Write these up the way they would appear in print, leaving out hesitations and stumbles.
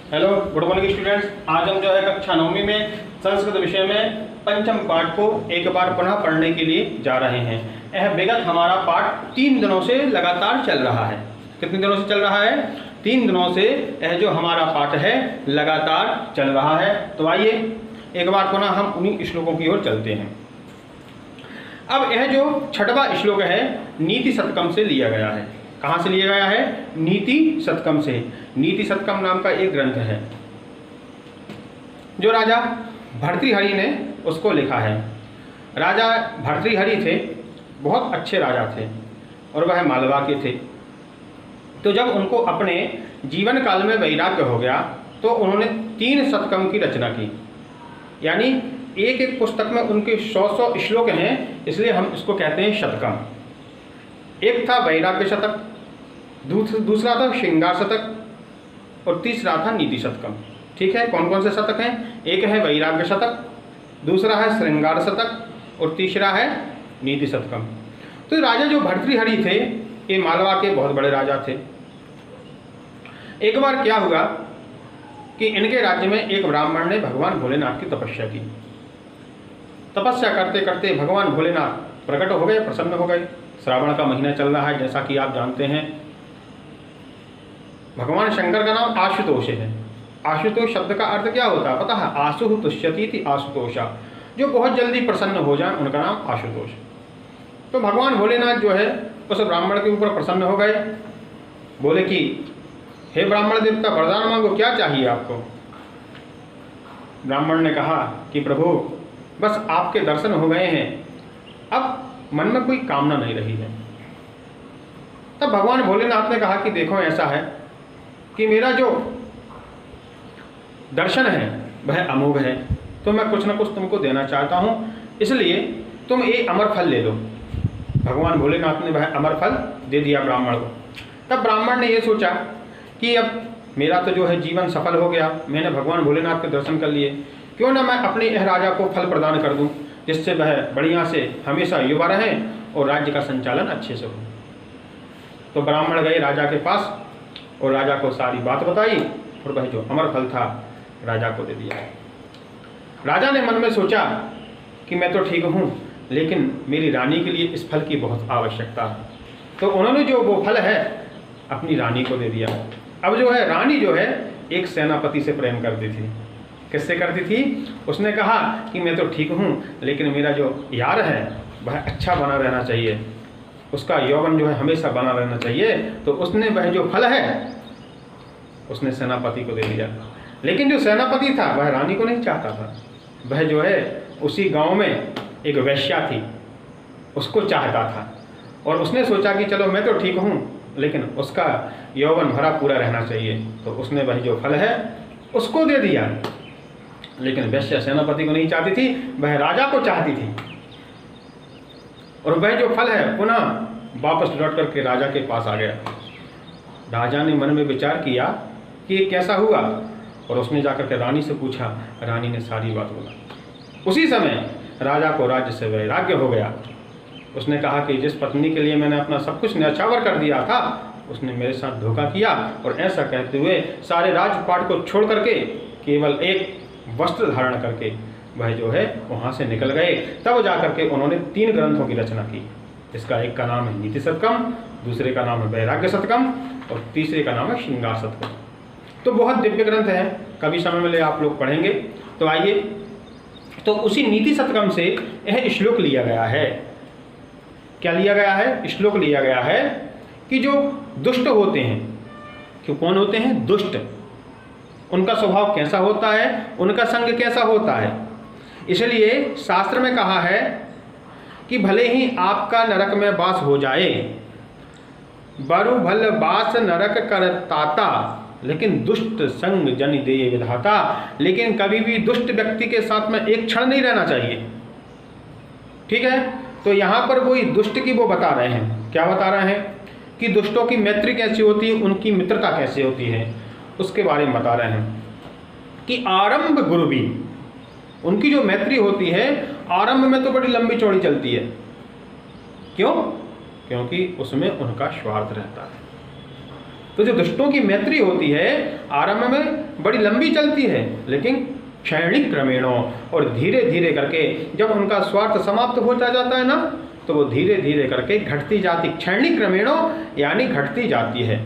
Hello, good morning students. आज हम जो है कक्षा 9वीं में संस्कृत विषय में पंचम पाठ को एक बार पुनः पढ़ने के लिए जा रहे हैं। यह विगत हमारा पाठ 3 दिनों से लगातार चल रहा है। कितने दिनों से चल रहा है? 3 दिनों से यह जो हमारा पाठ है लगातार चल रहा है। तो आइए एक बार पुनः हम उन्हीं श्लोकों की ओर चलते हैं। अब यह जो 6वां श्लोक है नीति शतकम से लिया गया है। कहाँ से लिया गया है? नीति शतकम से। नीति शतकम नाम का एक ग्रंथ है जो राजा भर्तृहरि ने उसको लिखा है। राजा भर्तृहरि थे, बहुत अच्छे राजा थे और वह मालवा के थे। तो जब उनको अपने जीवन काल में वैराग्य हो गया तो उन्होंने 3 शतकम की रचना की। यानी एक एक पुस्तक में उनके 100 श्लोक हैं, इसलिए हम इसको कहते हैं शतकम। एक था वैराग्य शतक, दूसरा था श्रृंगार शतक और तीसरा था नीति शतकम। ठीक है, कौन कौन से शतक हैं? एक है वैराग्य शतक, दूसरा है श्रृंगार शतक और तीसरा है नीति शतकम। तो राजा जो भर्तृहरि थे ये मालवा के बहुत बड़े राजा थे। एक बार क्या हुआ कि इनके राज्य में एक ब्राह्मण ने भगवान भोलेनाथ की तपस्या की। तपस्या करते करते भगवान भोलेनाथ प्रकट हो गए, प्रसन्न हो गए। श्रावण का महीना चल रहा है, जैसा कि आप जानते हैं। भगवान शंकर का नाम आशुतोष है। आशुतोष शब्द का अर्थ क्या होता है पता है? आशुः तुष्यति आशुतोषा, जो बहुत जल्दी प्रसन्न हो जाए उनका नाम आशुतोष। तो भगवान भोलेनाथ जो है उस ब्राह्मण के ऊपर प्रसन्न हो गए। बोले कि हे ब्राह्मण देवता, वरदान मांगो, क्या चाहिए आपको? ब्राह्मण ने कहा कि प्रभु बस आपके दर्शन हो गए हैं, अब मन में कोई कामना नहीं रही है। तब भगवान भोलेनाथ ने कहा कि देखो ऐसा है कि मेरा जो दर्शन है वह अमोघ है, तो मैं कुछ न कुछ तुमको देना चाहता हूँ, इसलिए तुम ये अमर फल ले लो। भगवान भोलेनाथ ने वह अमर फल दे दिया ब्राह्मण को। तब ब्राह्मण ने ये सोचा कि अब मेरा तो जो है जीवन सफल हो गया, मैंने भगवान भोलेनाथ के दर्शन कर लिए, क्यों ना मैं अपने यह राजा को फल प्रदान कर दूं, जिससे वह बढ़िया से हमेशा युवा रहें और राज्य का संचालन अच्छे से हो। तो ब्राह्मण गए राजा के पास और राजा को सारी बात बताई और वह जो अमर फल था राजा को दे दिया। राजा ने मन में सोचा कि मैं तो ठीक हूँ, लेकिन मेरी रानी के लिए इस फल की बहुत आवश्यकता है। तो उन्होंने जो वो फल है अपनी रानी को दे दिया। अब जो है रानी जो है एक सेनापति से प्रेम करती थी। किससे करती थी? उसने कहा कि मैं तो ठीक हूँ, लेकिन मेरा जो यार है वह अच्छा बना रहना चाहिए, उसका यौवन जो है हमेशा बना रहना चाहिए। तो उसने वह जो फल है उसने सेनापति को दे दिया। लेकिन जो सेनापति था वह रानी को नहीं चाहता था। वह जो है उसी गांव में एक वैश्या थी, उसको चाहता था। और उसने सोचा कि चलो मैं तो ठीक हूँ, लेकिन उसका यौवन भरा पूरा रहना चाहिए। तो उसने वह जो फल है उसको दे दिया। लेकिन वैश्या सेनापति को नहीं चाहती थी, वह राजा को चाहती थी। और वह जो फल है पुनः वापस लौट करके राजा के पास आ गया। राजा ने मन में विचार किया कि ये कैसा हुआ, और उसने जाकर के रानी से पूछा। रानी ने सारी बात बोला। उसी समय राजा को राज्य से वैराग्य हो गया। उसने कहा कि जिस पत्नी के लिए मैंने अपना सब कुछ न्यौछावर कर दिया था उसने मेरे साथ धोखा किया। और ऐसा कहते हुए सारे राजपाट को छोड़ करके केवल एक वस्त्र धारण करके वह जो है वहाँ से निकल गए। तब जाकर के उन्होंने 3 ग्रंथों की रचना की। इसका एक का नाम है नीति शतकम, दूसरे का नाम है वैराग्य शतकम और तीसरे का नाम है श्रृंगार शतकम। तो बहुत दिव्य ग्रंथ है, कभी समय मिले आप लोग पढ़ेंगे। तो आइए, तो उसी नीति शतकम से यह श्लोक लिया गया है। क्या लिया गया है? श्लोक लिया गया है कि जो दुष्ट होते हैं, क्यों कौन होते हैं? दुष्ट। उनका स्वभाव कैसा होता है, उनका संग कैसा होता है। इसलिए शास्त्र में कहा है कि भले ही आपका नरक में वास हो जाए, बरु भल बास नरक कर ताता, लेकिन दुष्ट संग जन दे विधाता। लेकिन कभी भी दुष्ट व्यक्ति के साथ में एक क्षण नहीं रहना चाहिए। ठीक है, तो यहाँ पर वही दुष्ट की वो बता रहे हैं। क्या बता रहे हैं? कि दुष्टों की मैत्री कैसी होती है, उनकी मित्रता कैसी होती है, उसके बारे में बता रहे हैं। कि आरंभ गुरु भी, उनकी जो मैत्री होती है आरंभ में तो बड़ी लंबी चौड़ी चलती है। क्यों? क्योंकि उसमें उनका स्वार्थ रहता है। तो जो दुष्टों की मैत्री होती है आरंभ में बड़ी लंबी चलती है, लेकिन क्षणिक क्रमेणों, और धीरे धीरे करके जब उनका स्वार्थ समाप्त होता जाता है ना, तो वो धीरे धीरे करके घटती जाती, क्षणिक क्रमेणों यानी घटती जाती है।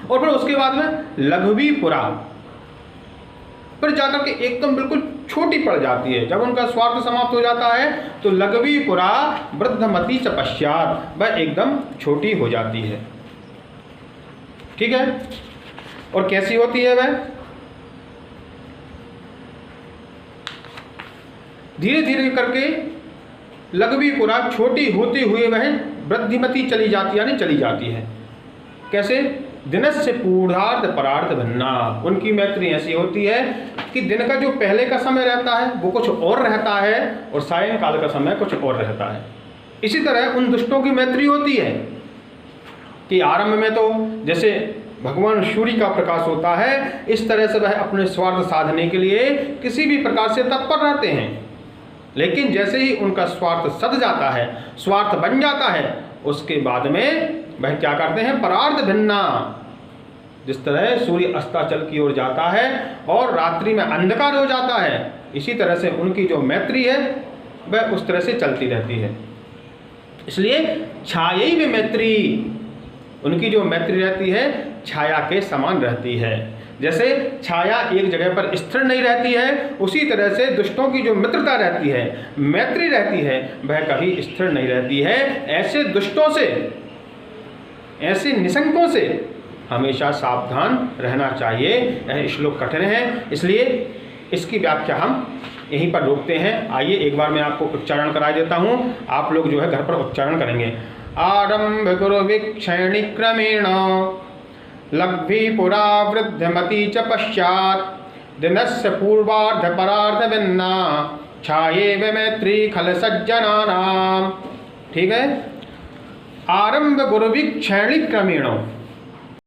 और फिर उसके बाद में लघवी पुरा पर जाकर के एकदम बिल्कुल छोटी पड़ जाती है। जब उनका स्वार्थ समाप्त हो जाता है तो लघवी पुरा वृद्धमती च पश्चात, वह एकदम छोटी हो जाती है। ठीक है, और कैसी होती है वह? धीरे धीरे करके लघवी पुरा छोटी होते हुए वह वृद्धिमती चली जाती यानी चली जाती है। कैसे? दिनस्य पूर्णार्ध परार्ध भिन्ना, उनकी मैत्री ऐसी होती है कि दिन का जो पहले का समय रहता है वो कुछ और रहता है और सायंकाल का समय कुछ और रहता है। इसी तरह उन दुष्टों की मैत्री होती है कि आरंभ में तो जैसे भगवान सूर्य का प्रकाश होता है, इस तरह से वह अपने स्वार्थ साधने के लिए किसी भी प्रकार से तत्पर रहते हैं, लेकिन जैसे ही उनका स्वार्थ सध जाता है, स्वार्थ बन जाता है, उसके बाद में वह क्या करते हैं? परार्ध भिन्ना। जिस तरह सूर्य अस्ताचल की ओर जाता है और रात्रि में अंधकार हो जाता है, इसी तरह से उनकी जो मैत्री है वह उस तरह से चलती रहती है। इसलिए छाया में मैत्री, उनकी जो मैत्री रहती है छाया के समान रहती है। जैसे छाया एक जगह पर स्थिर नहीं रहती है, उसी तरह से दुष्टों की जो मित्रता रहती है, मैत्री रहती है, वह कभी स्थिर नहीं रहती है। ऐसे दुष्टों से, ऐसे निशंकों से हमेशा सावधान रहना चाहिए। यह श्लोक कठिन है, इसलिए इसकी व्याख्या हम यहीं पर रोकते हैं। आइए एक बार मैं आपको उच्चारण करा देता हूँ, आप लोग जो है घर पर उच्चारण करेंगे। आरंभ गुरु विक्षेणी क्रमेण लघ्वी पुरा वृद्धिमती च पश्चात दिनस्य पूर्वार्ध परार्ध भिन्ना छाये व मैत्री खल सज्जनानाम। ठीक है, आरंभ गुरु विक्षेणी क्रमेण,